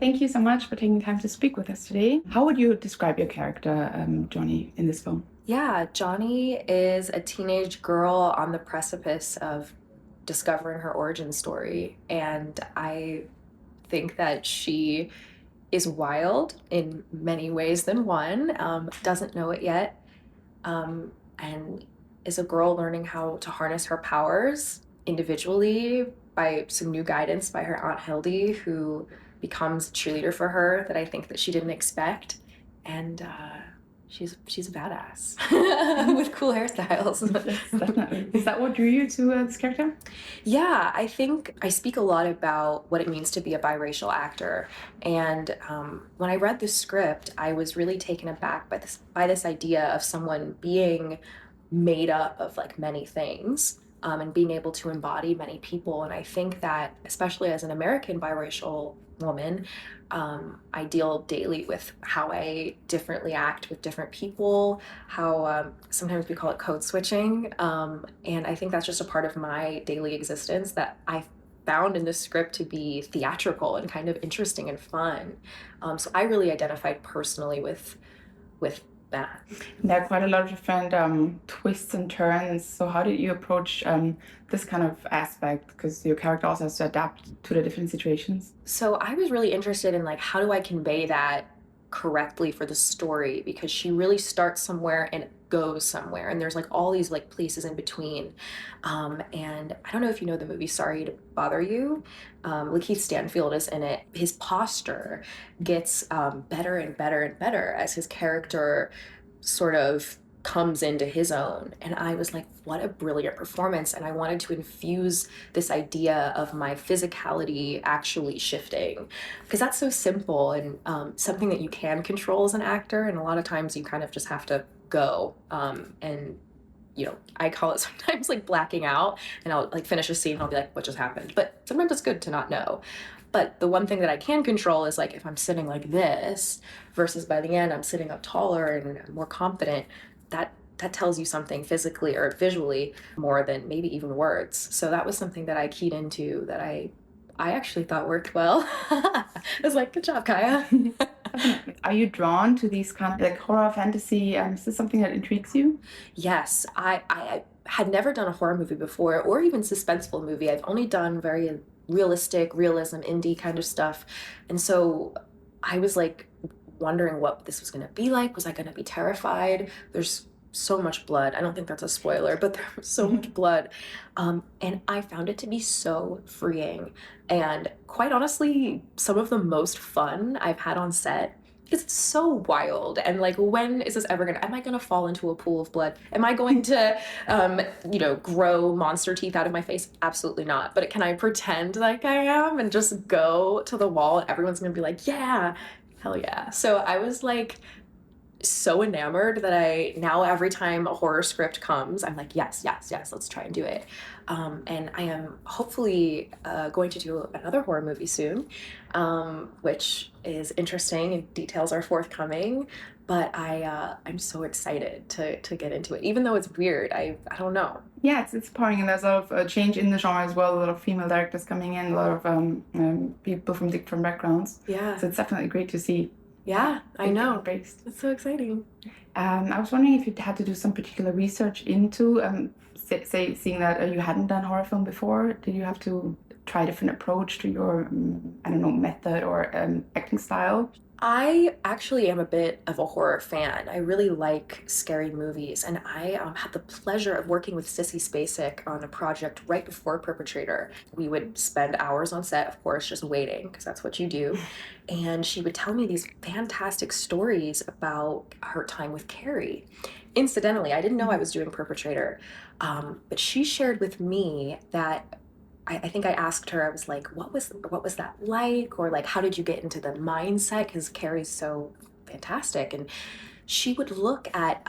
Thank you so much for taking time to speak with us today. How would you describe your character, Jonny, in this film? Yeah, Jonny is a teenage girl on the precipice of discovering her origin story. And I think that she is wild in many ways than one, doesn't know it yet, and is a girl learning how to harness her powers individually by some new guidance by her Aunt Hildy, who becomes a cheerleader for her that I think that she didn't expect. And she's a badass with cool hairstyles. Yes, definitely. Is that what drew you to this character? Yeah, I think I speak a lot about what it means to be a biracial actor. And when I read the script, I was really taken aback by this idea of someone being made up of like many things. And being able to embody many people. And I think that, especially as an American biracial woman, I deal daily with how I differently act with different people, how sometimes we call it code switching. And I think that's just a part of my daily existence that I found in the script to be theatrical and kind of interesting and fun. So I really identified personally with that. There are quite a lot of different twists and turns. So how did you approach this kind of aspect? Because your character also has to adapt to the different situations. So I was really interested in like, how do I convey that correctly for the story? Because she really starts somewhere and goes somewhere, and there's like all these like places in between. And I don't know if you know the movie Sorry to Bother You. Lakeith Stanfield is in it. His posture gets better and better and better as his character sort of comes into his own. And I was like, what a brilliant performance. And I wanted to infuse this idea of my physicality actually shifting, because that's so simple and something that you can control as an actor. And a lot of times you kind of just have to go. And I call it sometimes like blacking out, and I'll like finish a scene and I'll be like, what just happened? But sometimes it's good to not know. But the one thing that I can control is like if I'm sitting like this versus by the end I'm sitting up taller and more confident, that tells you something physically or visually more than maybe even words. So that was something that I keyed into that I actually thought worked well. I was like, good job, Kiah. Definitely. Are you drawn to these kind of like horror fantasy? Is this something that intrigues you? Yes, I had never done a horror movie before or even suspenseful movie. I've only done very realistic, realism, indie kind of stuff. And so I was like wondering what this was going to be like. Was I going to be terrified? There's so much blood. I don't think that's a spoiler, but there was so much blood. And I found it to be so freeing. And quite honestly, some of the most fun I've had on set, because it's so wild. And like, when is this ever am I gonna fall into a pool of blood? Am I going to, grow monster teeth out of my face? Absolutely not. But can I pretend like I am and just go to the wall and everyone's gonna be like, yeah, hell yeah. So I was like, so enamored that I now every time a horror script comes, I'm like, yes, yes, yes, let's try and do it. And I am hopefully going to do another horror movie soon, which is interesting and details are forthcoming. But I'm so excited to get into it, even though it's weird. I don't know. Yeah, it's empowering, and there's a lot of change in the genre as well. A lot of female directors coming in, a lot of people from different backgrounds. Yeah. So it's definitely great to see. Yeah, I know. Based. It's so exciting. I was wondering if you had to do some particular research into, say, seeing that you hadn't done horror film before. Did you have to try a different approach to your, I don't know, method or acting style? I actually am a bit of a horror fan. I really like scary movies, and I had the pleasure of working with Sissy Spacek on a project right before Perpetrator. We would spend hours on set, of course, just waiting, because that's what you do. And she would tell me these fantastic stories about her time with Carrie. Incidentally, I didn't know I was doing Perpetrator, but she shared with me that I think I asked her, I was like, what was that like? Or like, how did you get into the mindset? Because Carrie's so fantastic. And she would look at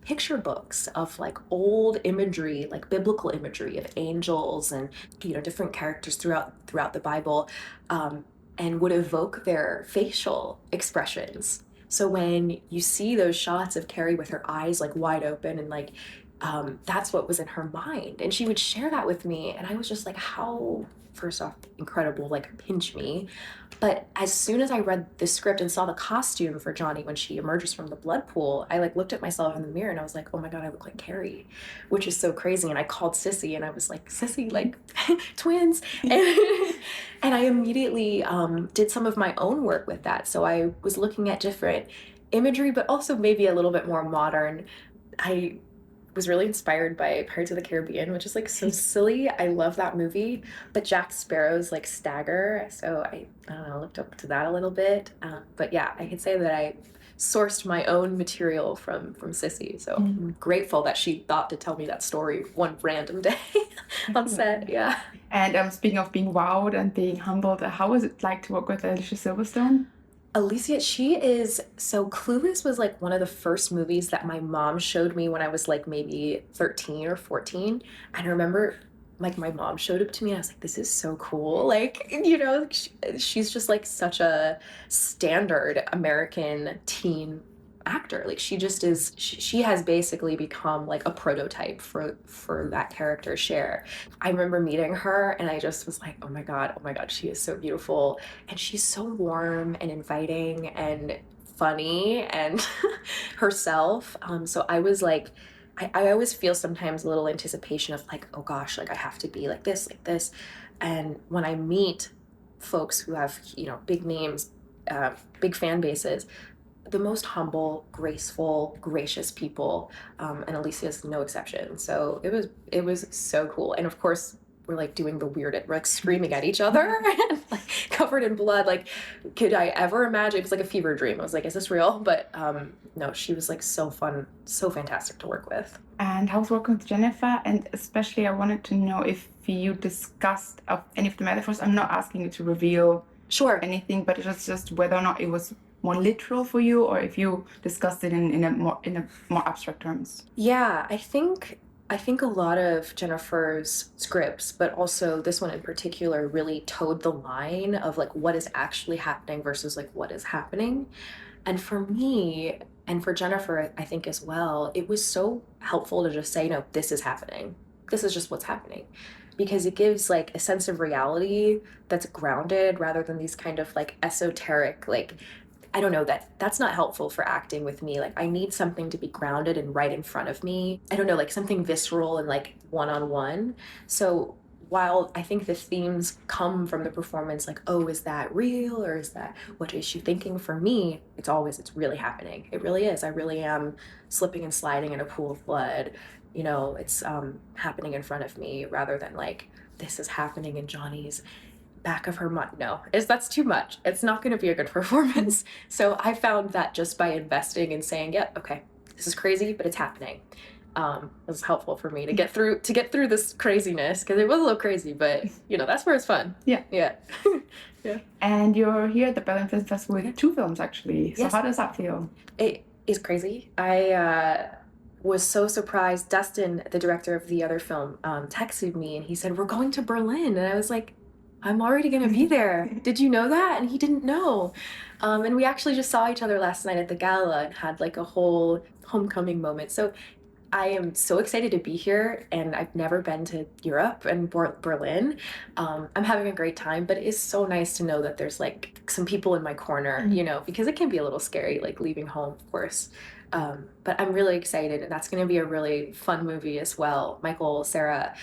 picture books of like old imagery, like biblical imagery of angels and, different characters throughout the Bible, and would evoke their facial expressions. So when you see those shots of Carrie with her eyes like wide open and like that's what was in her mind. And she would share that with me. And I was just like, how first off, incredible, like pinch me. But as soon as I read the script and saw the costume for Jonny when she emerges from the blood pool, I like looked at myself in the mirror and I was like, oh my God, I look like Carrie, which is so crazy. And I called Sissy and I was like, Sissy, like twins. And I immediately did some of my own work with that. So I was looking at different imagery, but also maybe a little bit more modern. I was really inspired by Pirates of the Caribbean, which is like so silly. I love that movie, but Jack Sparrow's like stagger. So I don't know, looked up to that a little bit. But yeah, I could say that I sourced my own material from Sissy. So I'm grateful that she thought to tell me that story one random day on set. Yeah. And speaking of being wowed and being humbled, how was it like to work with Alicia Silverstone? Alicia, she is so Clueless was like one of the first movies that my mom showed me when I was like maybe 13 or 14. And I remember like my mom showed it to me and I was like, this is so cool. Like, you know, she's just like such a standard American teen actor. Like she just is, she has basically become like a prototype for that character Cher. I remember meeting her and I just was like, oh my God, she is so beautiful. And she's so warm and inviting and funny and herself. So I was like, I always feel sometimes a little anticipation of like, oh gosh, like I have to be like this, like this. And when I meet folks who have, you know, big names, big fan bases, the most humble, graceful, gracious people, and Alicia's no exception. So it was so cool. And of course, we're like doing the weird, we're like screaming at each other and like covered in blood. Like, could I ever imagine? It was like a fever dream. I was like, is this real? But no, she was like so fun, so fantastic to work with. And how's working with Jennifer? And especially, I wanted to know if you discussed of any of the metaphors. I'm not asking you to reveal anything, but it's just whether or not it was more literal for you, or if you discussed it in a more abstract terms. Yeah, I think a lot of Jennifer's scripts, but also this one in particular, really towed the line of like what is actually happening versus like what is happening. And for me, and for Jennifer, I think as well, it was so helpful to just say, no, this is happening. This is just what's happening. Because it gives like a sense of reality that's grounded rather than these kind of like esoteric, like, I don't know, that's not helpful for acting with me. Like I need something to be grounded and right in front of me. I don't know, like something visceral and like one-on-one. So while I think the themes come from the performance, like, oh, is that real? Or is that, what is she thinking? For me, it's really happening. It really is. I really am slipping and sliding in a pool of blood. You know, it's happening in front of me rather than like, this is happening in Jonny's back of her mind. No, that's too much. It's not going to be a good performance. So I found that just by investing and saying, yeah, okay, this is crazy, but it's happening. Was helpful for me to get through this craziness, because it was a little crazy, but you know, that's where it's fun. Yeah. Yeah. Yeah. And you're here at the Berlin Film Festival with 2 films actually. So yes. How does that feel? It is crazy. I was so surprised. Dustin, the director of the other film, texted me and he said, we're going to Berlin. And I was like, I'm already going to be there. Did you know that? And he didn't know. And we actually just saw each other last night at the gala and had like a whole homecoming moment. So I am so excited to be here, and I've never been to Europe and Berlin. I'm having a great time, but it is so nice to know that there's like some people in my corner, you know, because it can be a little scary, like leaving home, of course. But I'm really excited, and that's going to be a really fun movie as well. Michael Cera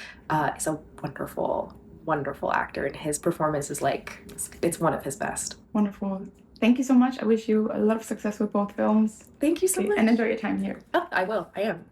is a wonderful actor, and his performance is like, it's one of his best. Wonderful. Thank you so much. I wish you a lot of success with both films. Thank you so much. And enjoy your time here. Oh, I will. I am.